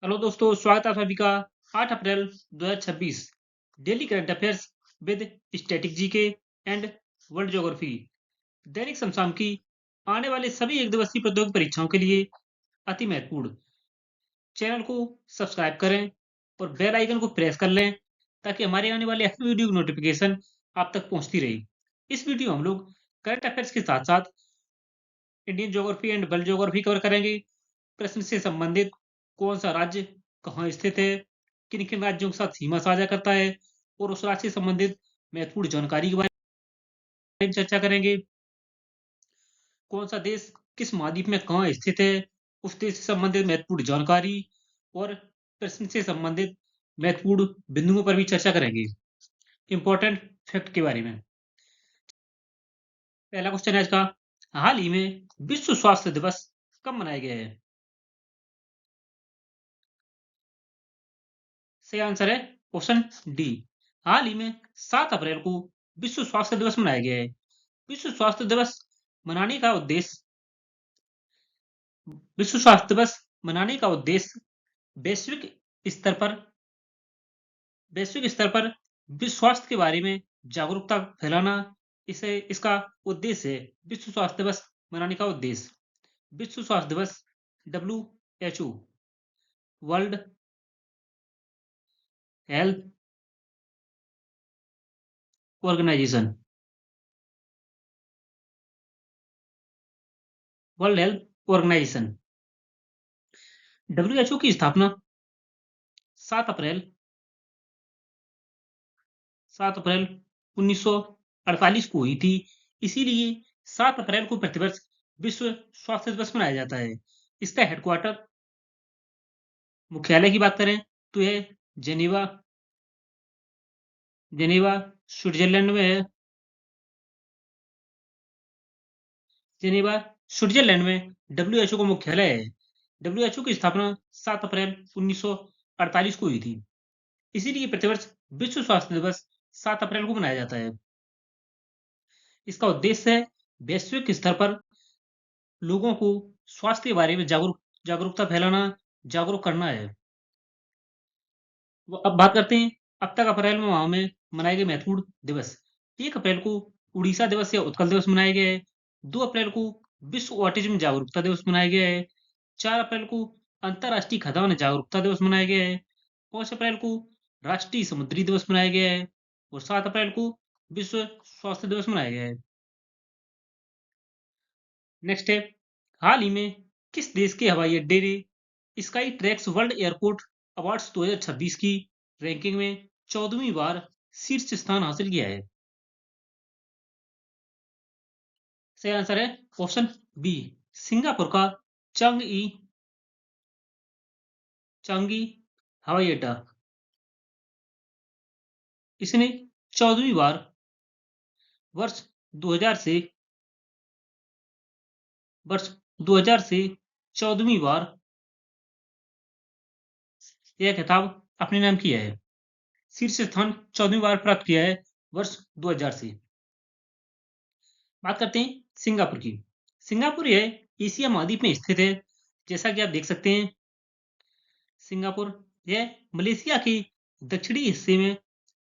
Hello दोस्तों, स्वागत है आप सभी का 8 अप्रैल 2026 daily current affairs with static GK and world geography. दैनिक समसाम की आने वाले सभी एक दिवसीय प्रतियोगिकी परीक्षाओं के लिए अति महत्वपूर्ण। चैनल को सब्सक्राइब करें और बेल आइकन को प्रेस कर लें ताकि हमारे आने वाले हर वीडियो की नोटिफिकेशन आप तक पहुंचती रहे। इस वीडियो में हम लोग करंट अफेयर्स के साथ साथ Indian geography and world geography cover करेंगे। प्रश्न से संबंधित कौन सा राज्य कहाँ स्थित है, किन किन राज्यों के साथ सीमा साझा करता है और उस राज्य से संबंधित महत्वपूर्ण जानकारी के बारे में चर्चा करेंगे। कौन सा देश किस महाद्वीप में कहाँ स्थित है, उस देश से संबंधित महत्वपूर्ण जानकारी और प्रश्न से संबंधित महत्वपूर्ण बिंदुओं पर भी चर्चा करेंगे, इंपॉर्टेंट फैक्ट के बारे में। पहला क्वेश्चन है इसका, हाल ही में विश्व स्वास्थ्य दिवस कब मनाया गया है? सही आंसर है ऑप्शन डी। हाल ही में 7 अप्रैल को विश्व स्वास्थ्य दिवस मनाया गया है। विश्व स्वास्थ्य दिवस मनाने का उद्देश्य विश्व स्वास्थ्य दिवस मनाने का उद्देश्य वैश्विक स्तर पर वैश्विक स्तर पर विश्व स्वास्थ्य के बारे में जागरूकता फैलाना। इसे इसका उद्देश्य है विश्व स्वास्थ्य दिवस मनाने का उद्देश्य। विश्व स्वास्थ्य दिवस WHO World Health Organization World Health Organization WHO की स्थापना 7 अप्रैल 7 अप्रैल 1948 को हुई थी। इसीलिए 7 अप्रैल को प्रतिवर्ष विश्व स्वास्थ्य दिवस मनाया जाता है। इसका हेडक्वार्टर मुख्यालय की बात करें तो यह जेनेवा जेनेवा स्विट्जरलैंड में है। जेनेवा स्विट्जरलैंड में WHO का मुख्यालय है। WHO की स्थापना 7 अप्रैल 1948 को हुई थी। इसीलिए प्रतिवर्ष विश्व स्वास्थ्य दिवस 7 अप्रैल को मनाया जाता है। इसका उद्देश्य है वैश्विक स्तर पर लोगों को स्वास्थ्य के बारे में जागरूकता फैलाना, जागरूक करना है। अब बात करते हैं अब तक अप्रैल माह में मनाए गए महत्वपूर्ण दिवस। 1 अप्रैल को उड़ीसा दिवस या उत्कल दिवस मनाया गया है। 2 अप्रैल को विश्व ऑटिज्म जागरूकता दिवस मनाया गया है। 4 अप्रैल को अंतर्राष्ट्रीय खदान जागरूकता दिवस मनाया गया है। 5 अप्रैल को राष्ट्रीय समुद्री दिवस मनाया गया है और 7 अप्रैल को विश्व स्वास्थ्य दिवस मनाया गया है। नेक्स्ट है, हाल ही में किस देश के हवाई अड्डे ने sky tracks world airport awards 2026 की रैंकिंग में 14वीं बार शीर्ष स्थान हासिल किया है? सही आंसर है ऑप्शन बी, सिंगापुर का चांगई चांगी हवाई अड्डा। इसने 14वीं बार वर्ष 2000 से वर्ष 2000 से 14वीं बार यह खिताब अपने नाम किया है। शीर्ष स्थान 14वीं बार प्राप्त किया है वर्ष 2000 से। बात करते हैं सिंगापुर की। सिंगापुर यह एशिया महाद्वीप में स्थित है। जैसा कि आप देख सकते हैं, सिंगापुर यह मलेशिया के दक्षिणी हिस्से में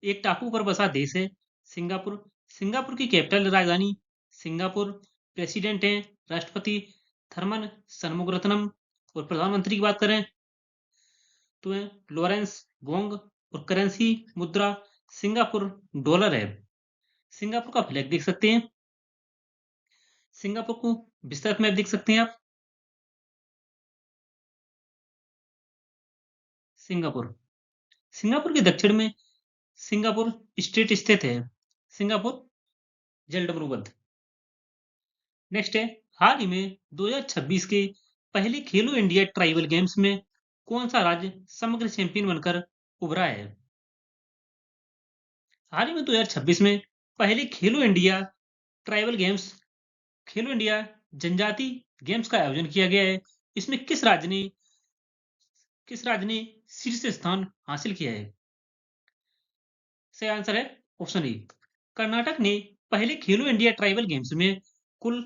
एक टापू पर बसा देश है। सिंगापुर सिंगापुर की कैपिटल राजधानी सिंगापुर। प्रेसिडेंट हैं राष्ट्रपति थरमन सनमुगरत्नम और प्रधानमंत्री की बात करें तो है लॉरेंस वोंग और करेंसी मुद्रा सिंगापुर डॉलर है। सिंगापुर का फ्लैग देख सकते हैं। सिंगापुर को विस्तृत मैप देख सकते हैं आप। सिंगापुर सिंगापुर के दक्षिण में सिंगापुर स्टेट स्थित है। सिंगापुर जलडमरूबंद। नेक्स्ट है, हाल ही में 2026 के पहले खेलो इंडिया ट्राइबल गेम्स में कौन सा राज्य समग्र चैंपियन बनकर उभरा है? हाल ही में 2026 में पहले ट्राइबल गेम्स खेलो इंडिया जनजाति गेम्स का आयोजन किया गया है। इसमें किस राज्य ने शीर्ष स्थान हासिल किया है? सही आंसर है ऑप्शन ए, कर्नाटक ने पहले खेलो इंडिया ट्राइबल गेम्स में कुल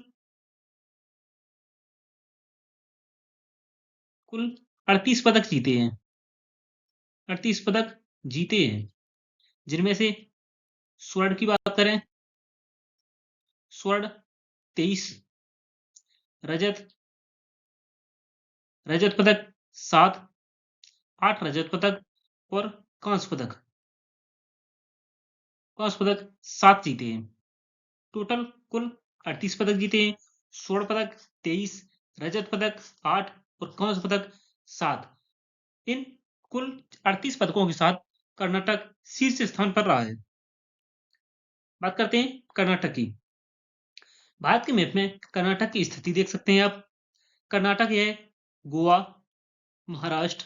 कुल 38 पदक जीते हैं। 38 पदक जीते हैं, जिनमें से स्वर्ण की बात करें, स्वर्ण 23, रजत रजत पदक 7, 8 रजत पदक और कांस्य पदक 7 जीते हैं। टोटल कुल 38 पदक जीते हैं। स्वर्ण पदक 23, रजत पदक 8 और कांस्य पदक 7। इन कुल 38 पदकों के साथ कर्नाटक शीर्ष स्थान पर रहा है। बात करते हैं कर्नाटक की। भारत के मैप में कर्नाटक की स्थिति देख सकते हैं आप। कर्नाटक है गोवा, महाराष्ट्र,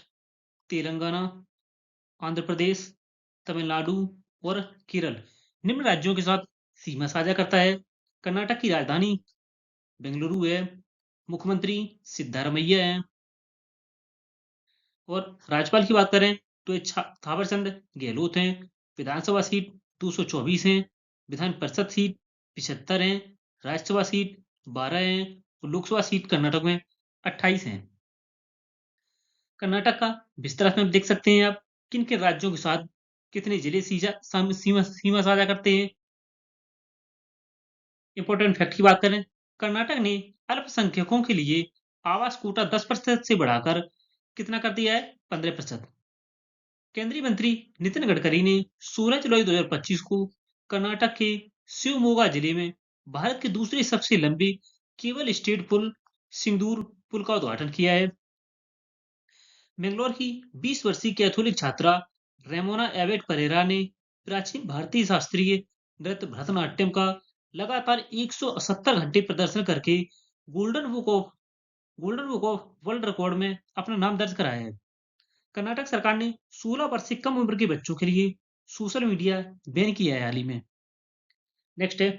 तेलंगाना, आंध्र प्रदेश, तमिलनाडु और केरल निम्न राज्यों के साथ सीमा साझा करता है। कर्नाटक की राजधानी बेंगलुरु है। मुख्यमंत्री सिद्धारमैया है। और राज्यपाल की बात करें तो ये थावरचंद गहलोत हैं। विधानसभा सीट 224 हैं। विधान परिषद सीट 75 हैं। राज्यसभा सीट 12 हैं और लोकसभा सीट कर्नाटक में 28 हैं। कर्नाटक का विस्तार में देख सकते हैं आप किन किन राज्यों के साथ कितने जिले सीमा साझा करते हैं। इंपॉर्टेंट फैक्ट की बात करें, कर्नाटक ने अल्पसंख्यकों के लिए आवास कोटा 10% से बढ़ाकर कितना कर दिया है, 15%। केंद्रीय मंत्री नितिन गडकरी ने 16 जुलाई 2025 को कर्नाटक के शिवमोगा जिले में भारत के दूसरे सबसे लंबे केबल स्टेट पुल सिंदूर पुल का उद्घाटन किया है। बेंगलोर की 20 वर्षीय कैथोलिक छात्रा रेमोना एबेट परेरा ने प्राचीन भारतीय शास्त्रीय नृत्य भरतनाट्यम का लगातार 170 घंटे प्रदर्शन करके golden book of world record में अपना नाम दर्ज कराया है। कर्नाटक सरकार ने 16 वर्ष से कम उम्र के बच्चों के लिए सोशल मीडिया बैन किया है हाल ही में। नेक्स्ट है,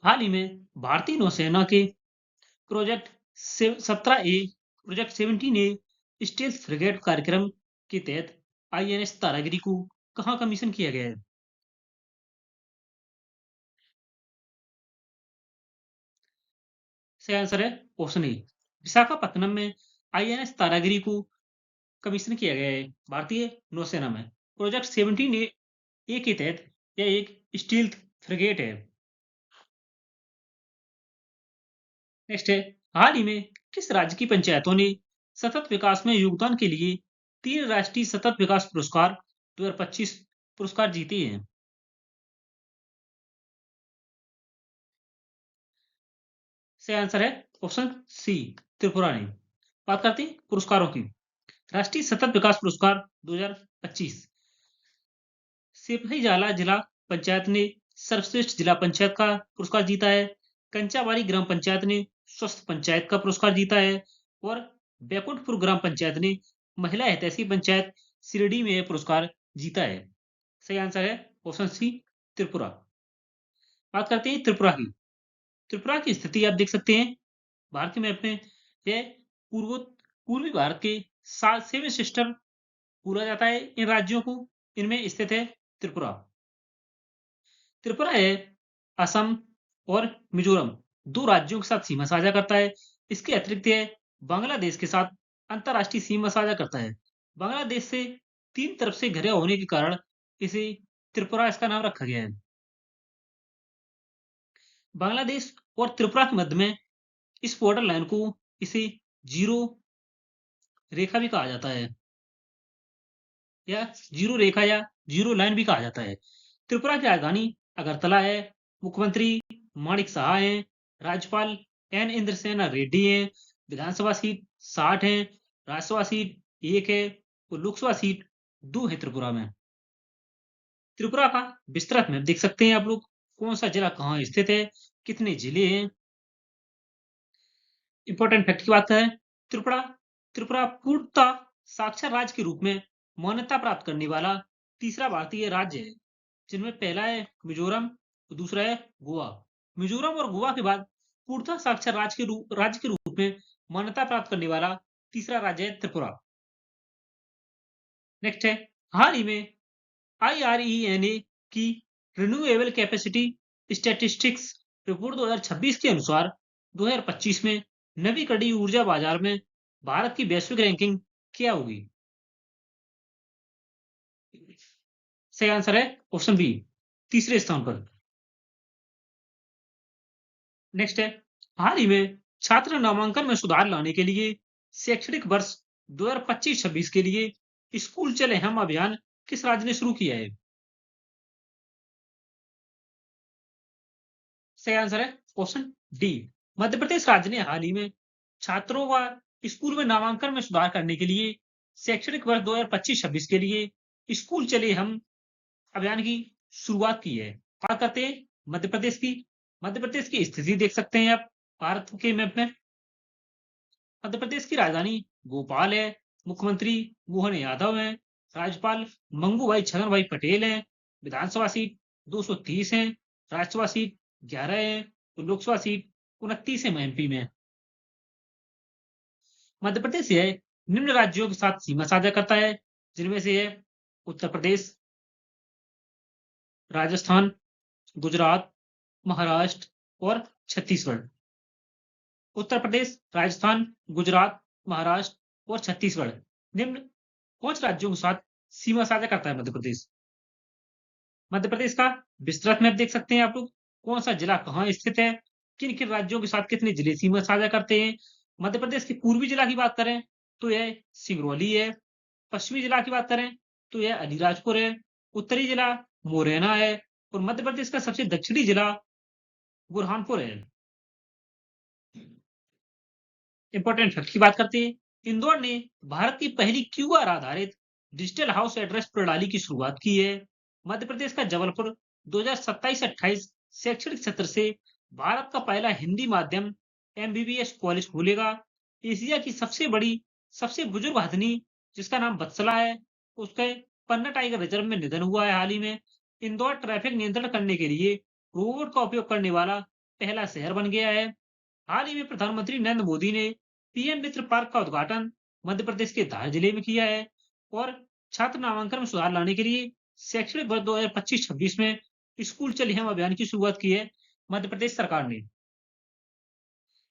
हाल ही में भारतीय नौसेना के प्रोजेक्ट 17A स्टील्थ फ्रिगेट कार्यक्रम के तहत INS तारागिरी को कहां कमीशन किया गया है? सही आंसर है ऑप्शन ए, विशाखापत्तनम में INS तारागिरी को कमीशन किया गया है भारतीय नौसेना में। प्रोजेक्ट 17A के तहत यह एक स्टील्थ फ्रिगेट है। नेक्स्ट है, हाल ही में किस राज्य की पंचायतों ने सतत विकास में योगदान के लिए 3 राष्ट्रीय सतत विकास पुरस्कार 2025 पुरस्कार जीते हैं? सही आंसर है ऑप्शन सी, त्रिपुरा ने। बात करते हैं पुरस्कारों की। राष्ट्रीय सतत विकास पुरस्कार 2025 सिपहीजाला जिला पंचायत ने सर्वश्रेष्ठ जिला पंचायत का पुरस्कार जीता है। कंचाबाड़ी ग्राम पंचायत ने स्वस्थ पंचायत का पुरस्कार जीता है और बैकुंठपुर ग्राम पंचायत ने महिला हितैषी पंचायत शिरडी में यह पुरस्कार जीता है। सही आंसर है ऑप्शन सी, त्रिपुरा। बात करते हैं त्रिपुरा की। त्रिपुरा की स्थिति आप देख सकते हैं भारत के मैप में। यह पूर्वी भारत के 7 सिस्टर बोला जाता है इन राज्यों को। इनमें स्थित है त्रिपुरा। त्रिपुरा है असम और मिजोरम 2 राज्यों के साथ सीमा साझा करता है। इसके अतिरिक्त यह बांग्लादेश के साथ अंतरराष्ट्रीय सीमा साझा करता है। बांग्लादेश से 3 तरफ से घिरा होने के कारण इसे त्रिपुरा इसका नाम रखा गया है। बांग्लादेश और त्रिपुरा के मध्य में इस बॉर्डर लाइन को इसे जीरो रेखा भी कहा जाता है, या जीरो रेखा या जीरो लाइन भी कहा जाता है। त्रिपुरा की राजधानी अगरतला है। मुख्यमंत्री माणिक साहा हैं। राज्यपाल एन इंद्रसेना रेड्डी हैं। विधानसभा सीट 60 है। राज्यसभा सीट 1 है और लोकसभा सीट 2 है त्रिपुरा में। त्रिपुरा का विस्तृत मैप देख सकते हैं आप लोग। कौन सा जिला कहाँ स्थित है, कितने जिले हैं। इंपॉर्टेंट फैक्ट की बात करें, त्रिपुरा त्रिपुरा पूर्णतः साक्षर राज्य के रूप में मान्यता प्राप्त करने वाला तीसरा भारतीय राज्य है, जिनमें पहला है मिजोरम और दूसरा है गोवा। मिजोरम और गोवा के बाद पूर्णतः साक्षर राज्य के रूप में मान्यता प्राप्त करने वाला तीसरा राज्य है त्रिपुरा। नेक्स्ट है, हाल ही में IRENA की रिन्यूएबल कैपेसिटी स्टैटिस्टिक्स रिपोर्ट 2026 के अनुसार 2025 में नवीकरणीय ऊर्जा बाजार में भारत की वैश्विक रैंकिंग क्या होगी? सही आंसर है ऑप्शन बी, तीसरे स्थान पर। नेक्स्ट है, हाल ही में छात्र नामांकन में सुधार लाने के लिए शैक्षणिक वर्ष 2025-26 के लिए स्कूल चले हम अभियान किस राज्य ने शुरू किया है? सही आंसर है ऑप्शन डी, मध्य प्रदेश राज्य ने हाल ही में छात्रों व स्कूल में नामांकन में सुधार करने के लिए शैक्षणिक वर्ष 2025-26 के लिए स्कूल चले हम अभियान की शुरुआत की है। बात करते हैं मध्य प्रदेश की। मध्य प्रदेश की स्थिति देख सकते हैं आप भारत के मैप में। मध्य प्रदेश की राजधानी भोपाल है, मुख्यमंत्री मोहन यादव हैं, राज्यपाल मंगू भाई छगन भाई पटेल हैं, विधानसभा सीट 230 है, राज्यसभा सीट 11 है, तो लोकसभा सीट 29 है एमपी में। मध्य प्रदेश यह निम्न राज्यों के साथ सीमा साझा करता है, जिनमें से है उत्तर प्रदेश, राजस्थान, गुजरात, महाराष्ट्र और छत्तीसगढ़। उत्तर प्रदेश, राजस्थान, गुजरात, महाराष्ट्र और छत्तीसगढ़ निम्न 5 राज्यों के साथ सीमा साझा करता है मध्य प्रदेश। मध्य प्रदेश का विस्तृत मैप देख सकते हैं आप लोग, कौन सा जिला कहाँ स्थित है, किन किन राज्यों के साथ कितने जिले सीमा साझा करते हैं। मध्य प्रदेश के पूर्वी जिला की बात करें तो यह सिंगरौली है, पश्चिमी जिला की बात करें तो यह अलीराजपुर है, उत्तरी जिला मुरैना है और मध्य प्रदेश का सबसे दक्षिणी जिला बुरहानपुर है। इंपॉर्टेंट फैक्ट की बात करते हैं, इंदौर ने भारत की पहली क्यूआर आधारित डिजिटल हाउस एड्रेस प्रणाली की शुरुआत की है। मध्य प्रदेश का जबलपुर 2027-28 शैक्षणिक सत्र से भारत का पहला हिंदी माध्यम एमबीबीएस कॉलेज खुलेगा। एशिया की सबसे बड़ी, सबसे बुजुर्ग हथनी जिसका नाम वत्सला है, उसके पन्ना टाइगर रिजर्व में निधन हुआ है हाल ही में। इंदौर ट्रैफिक नियंत्रण करने के लिए रोबोट का उपयोग करने वाला पहला शहर बन गया है। हाल ही में प्रधानमंत्री नरेंद्र मोदी ने पीएम मित्र पार्क का उद्घाटन मध्य प्रदेश के धार जिले में किया है और छात्र नामांकन में सुधार लाने के लिए शैक्षणिक वर्ष 2025-26 में स्कूल चले हम अभियान की शुरुआत की है मध्य प्रदेश सरकार ने।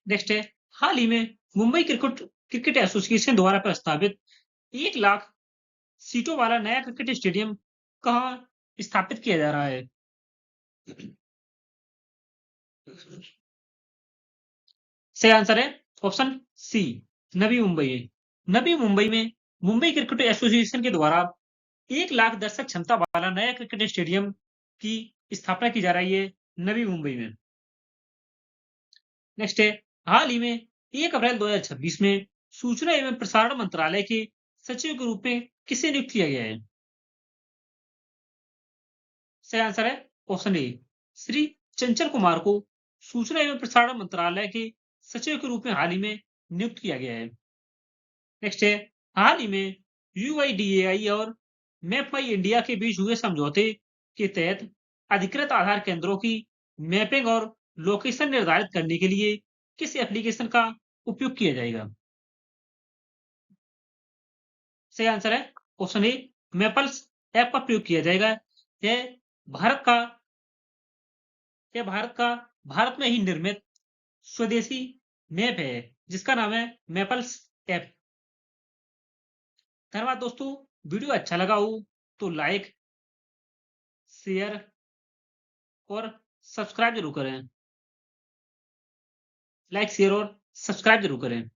नेक्स्ट है, हाल ही में मुंबई क्रिकेट क्रिकेट एसोसिएशन द्वारा प्रस्तावित 1 लाख सीटों वाला नया क्रिकेट स्टेडियम कहाँ स्थापित किया जा रहा है? सही आंसर है ऑप्शन सी, नवी मुंबई है। नवी मुंबई में मुंबई क्रिकेट एसोसिएशन के द्वारा 1 लाख दर्शक क्षमता वाला नया क्रिकेट स्टेडियम की स्थापना की जा रही है नवी मुंबई में। नेक्स्ट है, हाल ही में 1 अप्रैल 2026 में सूचना एवं प्रसारण मंत्रालय के सचिव के रूप में किसे नियुक्त किया गया है? सही आंसर है ऑप्शन ए, श्री चंचल कुमार को सूचना एवं प्रसारण मंत्रालय के सचिव के रूप में हाल ही में नियुक्त किया गया है। नेक्स्ट है, हाल ही में यूआईडीएआई और मैप माई इंडिया के बीच हुए समझौते के तहत अधिकृत आधार केंद्रों की मैपिंग और लोकेशन निर्धारित करने के लिए किस एप्लीकेशन का उपयोग किया जाएगा? सही आंसर है ऑप्शन ए, मैपल्स ऐप का प्रयोग किया जाएगा। यह भारत का यह भारत में ही निर्मित स्वदेशी मैप है जिसका नाम है मैपल्स ऐप। धन्यवाद दोस्तों, वीडियो अच्छा लगा हो तो लाइक, शेयर और सब्सक्राइब जरूर करें। लाइक, शेयर और सब्सक्राइब जरूर करें।